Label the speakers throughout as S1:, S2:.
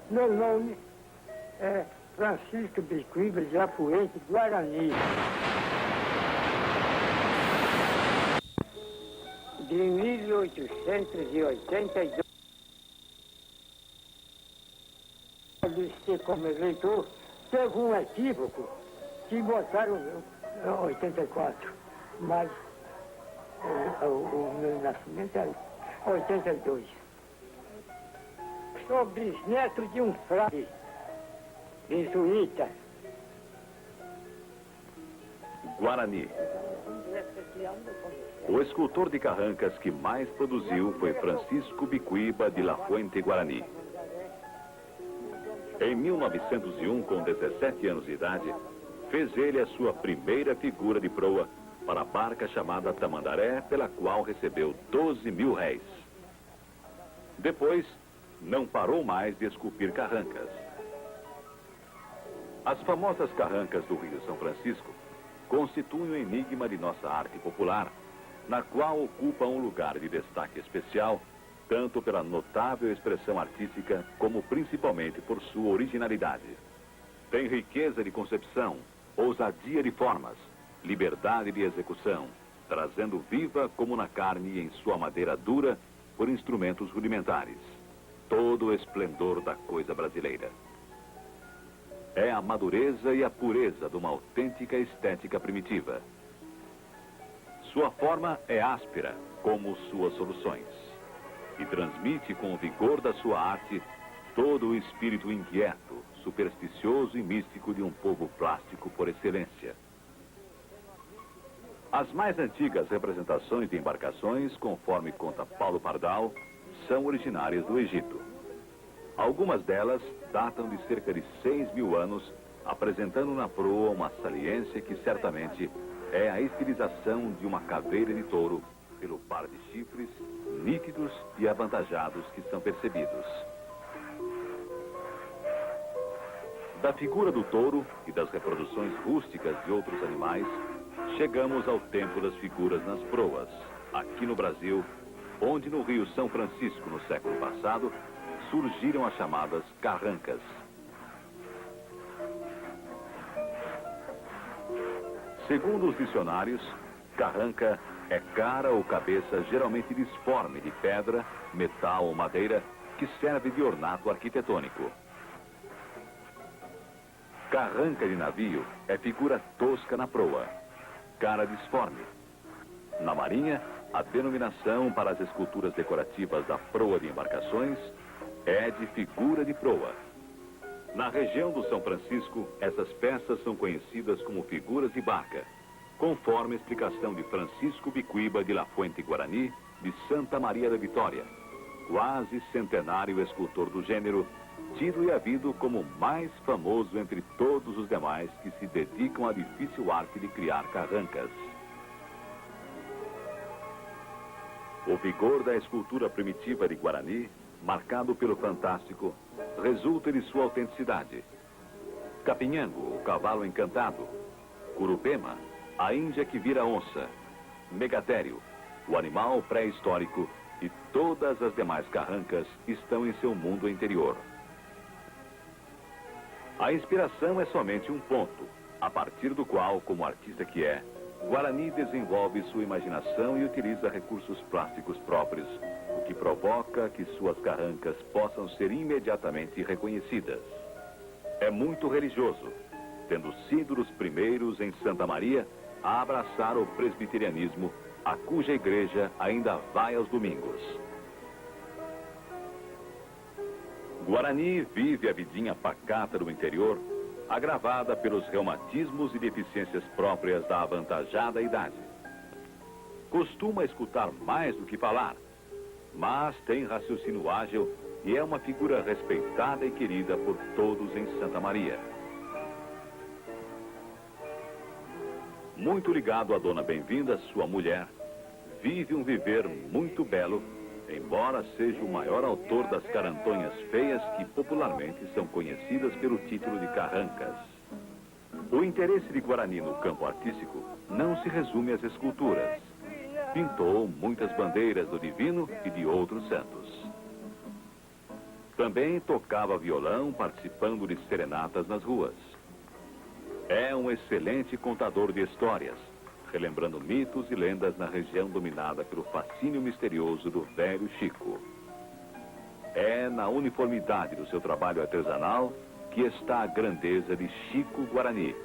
S1: Meu nome é Francisco Bicuíba de Apuente, Guarani. De 1882. Disse como eleitor, teve um equívoco que botaram 84, mas o meu nascimento é 82. Sou bisneto de um frade jesuíta.
S2: Guarani. O escultor de carrancas que mais produziu foi Francisco Bicuíba de La Fuente Guarani. Em 1901, com 17 anos de idade, fez ele a sua primeira figura de proa para a barca chamada Tamandaré, pela qual recebeu 12 mil réis. Depois, não parou mais de esculpir carrancas. As famosas carrancas do Rio São Francisco constituem um enigma de nossa arte popular, na qual ocupa um lugar de destaque especial, tanto pela notável expressão artística, como principalmente por sua originalidade. Tem riqueza de concepção, ousadia de formas, liberdade de execução, trazendo viva como na carne em sua madeira dura por instrumentos rudimentares, todo o esplendor da coisa brasileira. É a madureza e a pureza de uma autêntica estética primitiva. Sua forma é áspera, como suas soluções, e transmite com o vigor da sua arte todo o espírito inquieto, supersticioso e místico de um povo plástico por excelência. As mais antigas representações de embarcações, conforme conta Paulo Pardal, são originárias do Egito. Algumas delas datam de cerca de 6 mil anos, apresentando na proa uma saliência que certamente é a estilização de uma caveira de touro, pelo par de chifres nítidos e avantajados que são percebidos. Da figura do touro e das reproduções rústicas de outros animais, chegamos ao tempo das figuras nas proas, aqui no Brasil, onde no Rio São Francisco, no século passado, surgiram as chamadas carrancas. Segundo os dicionários, carranca é cara ou cabeça geralmente disforme de pedra, metal ou madeira que serve de ornato arquitetônico. Carranca de navio é figura tosca na proa, cara disforme. Na marinha, a denominação para as esculturas decorativas da proa de embarcações é de figura de proa. Na região do São Francisco, essas peças são conhecidas como figuras de barca, conforme a explicação de Francisco Bicuíba de La Fuente Guarani, de Santa Maria da Vitória, quase centenário escultor do gênero, tido e havido como o mais famoso entre todos os demais que se dedicam à difícil arte de criar carrancas. O vigor da escultura primitiva de Guarani, marcado pelo fantástico, resulta de sua autenticidade. Capinhango, o cavalo encantado. Curupema, a índia que vira onça. Megatério, o animal pré-histórico, e todas as demais carrancas estão em seu mundo interior. A inspiração é somente um ponto, a partir do qual, como artista que é, Guarani desenvolve sua imaginação e utiliza recursos plásticos próprios, o que provoca que suas carrancas possam ser imediatamente reconhecidas. É muito religioso, tendo sido dos primeiros em Santa Maria a abraçar o presbiterianismo, a cuja igreja ainda vai aos domingos. Guarani vive a vidinha pacata do interior, agravada pelos reumatismos e deficiências próprias da avantajada idade. Costuma escutar mais do que falar, mas tem raciocínio ágil e é uma figura respeitada e querida por todos em Santa Maria. Muito ligado à Dona Bem-vinda, sua mulher, vive um viver muito belo, embora seja o maior autor das carantonhas feias que popularmente são conhecidas pelo título de carrancas. O interesse de Guarani no campo artístico não se resume às esculturas. Pintou muitas bandeiras do divino e de outros santos. Também tocava violão, participando de serenatas nas ruas. É um excelente contador de histórias, relembrando mitos e lendas na região dominada pelo fascínio misterioso do velho Chico. É na uniformidade do seu trabalho artesanal que está a grandeza de Chico Guarani.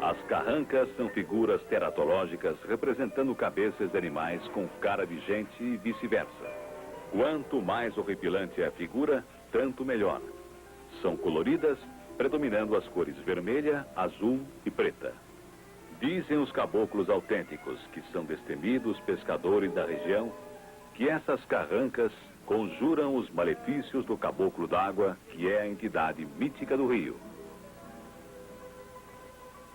S2: As carrancas são figuras teratológicas representando cabeças de animais com cara de gente e vice-versa. Quanto mais horripilante é a figura, tanto melhor. São coloridas, predominando as cores vermelha, azul e preta. Dizem os caboclos autênticos, que são destemidos pescadores da região, que essas carrancas conjuram os malefícios do caboclo d'água, que é a entidade mítica do rio.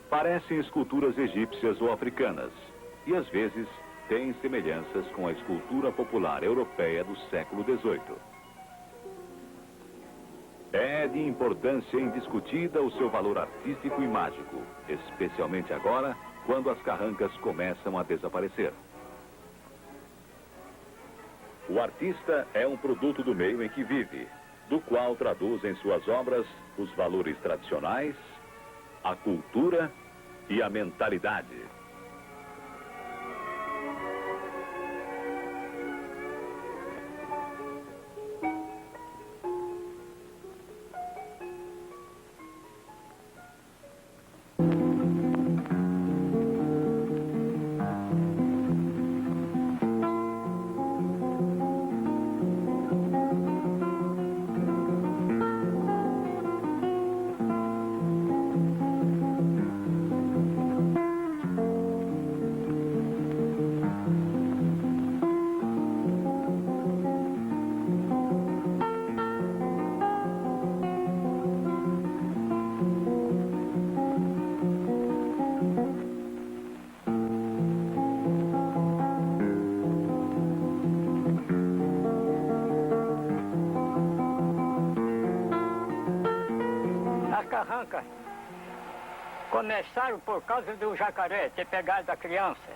S2: Parecem esculturas egípcias ou africanas, e às vezes têm semelhanças com a escultura popular europeia do século XVIII. É de importância indiscutida o seu valor artístico e mágico, especialmente agora, quando as carrancas começam a desaparecer. O artista é um produto do meio em que vive, do qual traduz em suas obras os valores tradicionais, a cultura e a mentalidade.
S1: Carrancas começaram por causa do jacaré ter pegado a criança.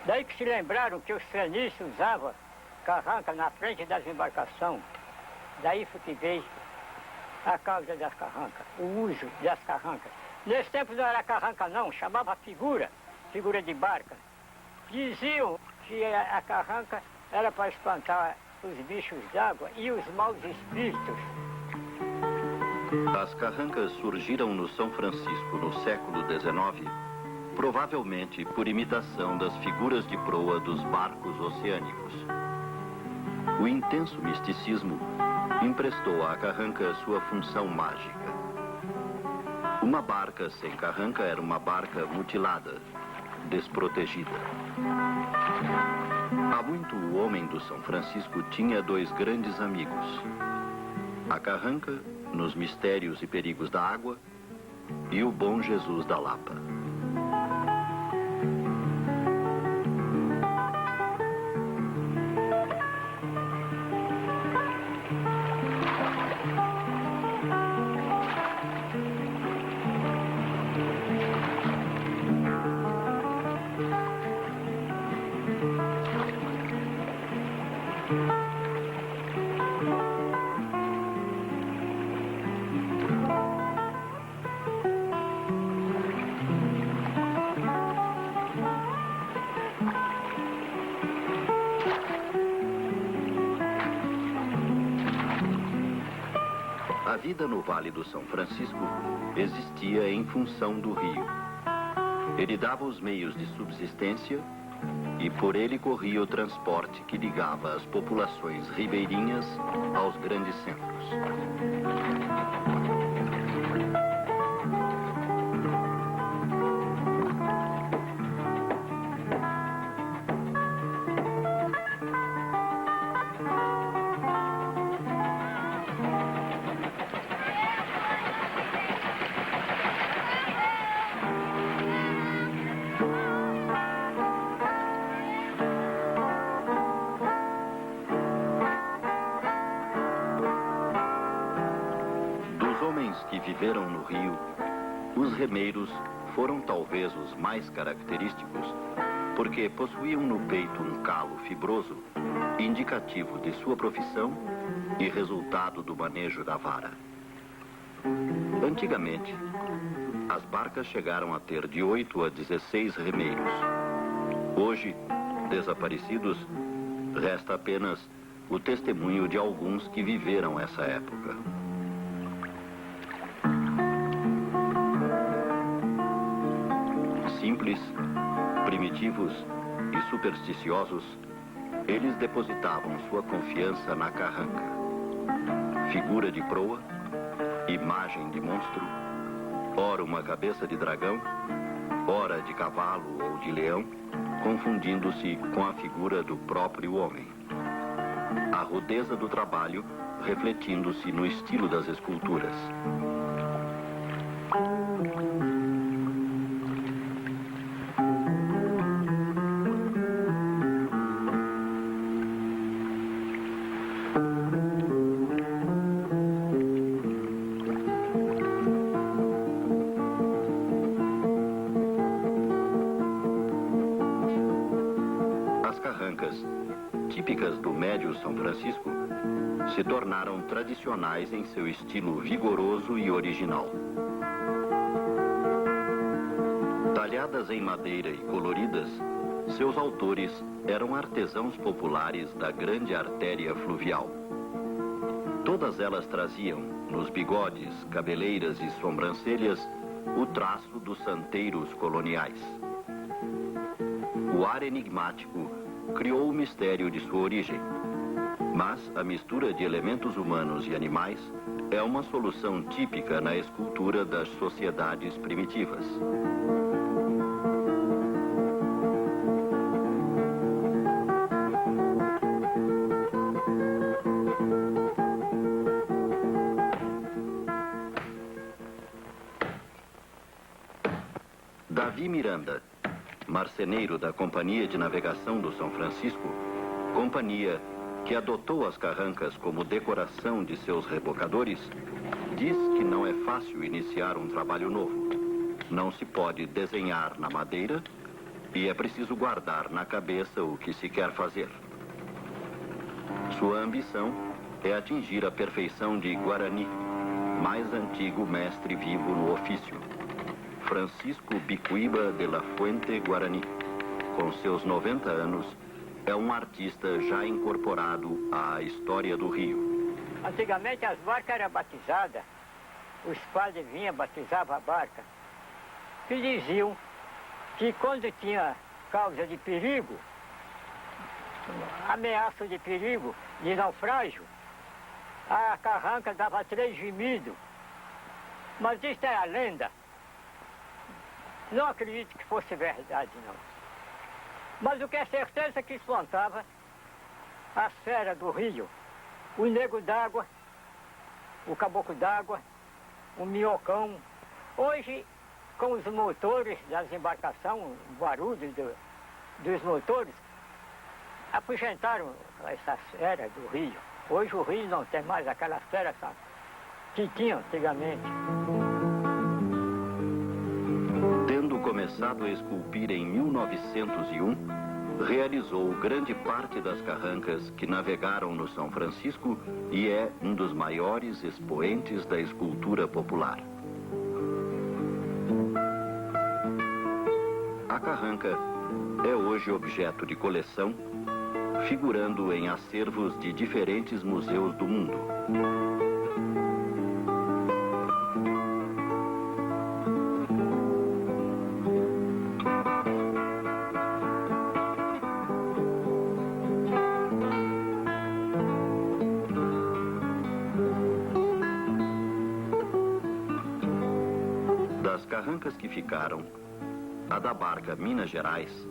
S1: Daí que se lembraram que os fenícios usavam carranca na frente das embarcações. Daí foi que veio a causa das carrancas, o uso das carrancas. Nesse tempo não era carranca não, chamava figura de barca. Diziam que a carranca era para espantar os bichos d'água e os maus espíritos.
S3: As carrancas surgiram no São Francisco no século XIX, provavelmente por imitação das figuras de proa dos barcos oceânicos. O intenso misticismo emprestou à carranca sua função mágica. Uma barca sem carranca era uma barca mutilada, desprotegida. Há muito o homem do São Francisco tinha dois grandes amigos: a carranca, nos mistérios e perigos da água, e o bom Jesus da Lapa. A vida no Vale do São Francisco existia em função do rio. Ele dava os meios de subsistência e por ele corria o transporte que ligava as populações ribeirinhas aos grandes centros. Que viveram no rio, os remeiros foram talvez os mais característicos, porque possuíam no peito um calo fibroso, indicativo de sua profissão e resultado do manejo da vara. Antigamente, as barcas chegaram a ter de 8 a 16 remeiros. Hoje, desaparecidos, resta apenas o testemunho de alguns que viveram essa época. Simples, primitivos e supersticiosos, eles depositavam sua confiança na carranca. Figura de proa, imagem de monstro, ora uma cabeça de dragão, ora de cavalo ou de leão, confundindo-se com a figura do próprio homem. A rudeza do trabalho refletindo-se no estilo das esculturas. Típicas do Médio São Francisco, se tornaram tradicionais em seu estilo vigoroso e original. Talhadas em madeira e coloridas, seus autores eram artesãos populares da grande artéria fluvial. Todas elas traziam, nos bigodes, cabeleiras e sobrancelhas, o traço dos santeiros coloniais. O ar enigmático criou o mistério de sua origem, mas a mistura de elementos humanos e animais é uma solução típica na escultura das sociedades primitivas. Davi Miranda, marceneiro da Companhia de Navegação do São Francisco, companhia que adotou as carrancas como decoração de seus rebocadores, diz que não é fácil iniciar um trabalho novo. Não se pode desenhar na madeira e é preciso guardar na cabeça o que se quer fazer. Sua ambição é atingir a perfeição de Guarani, mais antigo mestre vivo no ofício, Francisco Bicuíba de la Fuente Guarani. Com seus 90 anos, é um artista já incorporado à história do Rio.
S1: Antigamente as barcas eram batizadas, os padres vinham, batizavam a barca, e diziam que quando tinha causa de perigo, ameaça de perigo, de naufrágio, a carranca dava 3 gemidos. Mas isso é a lenda. Não acredito que fosse verdade, não. Mas o que é certeza é que espantava a fera do rio, o nego d'água, o caboclo d'água, o minhocão. Hoje, com os motores das embarcações, o barulho dos motores, afugentaram essa fera do rio. Hoje o rio não tem mais aquela fera que tinha antigamente.
S3: Tendo começado a esculpir em 1901, realizou grande parte das carrancas que navegaram no São Francisco e é um dos maiores expoentes da escultura popular. A carranca é hoje objeto de coleção, figurando em acervos de diferentes museus do mundo. Das carrancas que ficaram, a da barca Minas Gerais,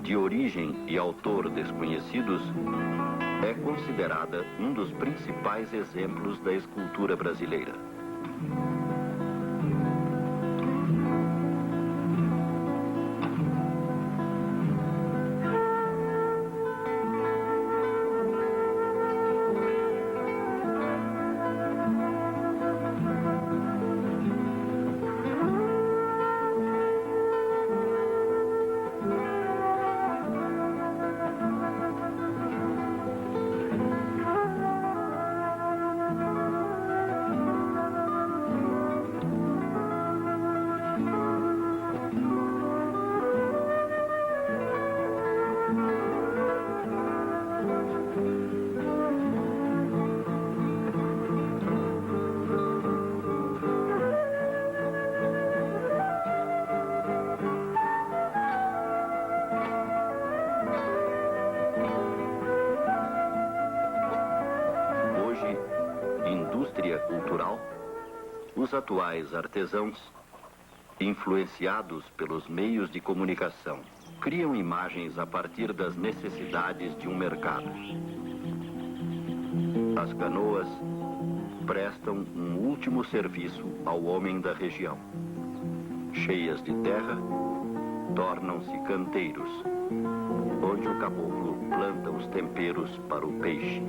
S3: de origem e autor desconhecidos, é considerada um dos principais exemplos da escultura brasileira. indústria cultural, os atuais artesãos, influenciados pelos meios de comunicação, criam imagens a partir das necessidades de um mercado. As canoas prestam um último serviço ao homem da região. Cheias de terra, tornam-se canteiros, onde o caboclo planta os temperos para o peixe.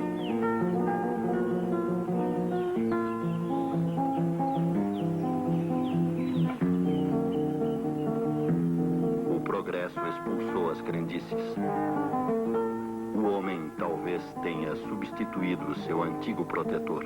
S3: O progresso expulsou as crendices. O homem talvez tenha substituído seu antigo protetor.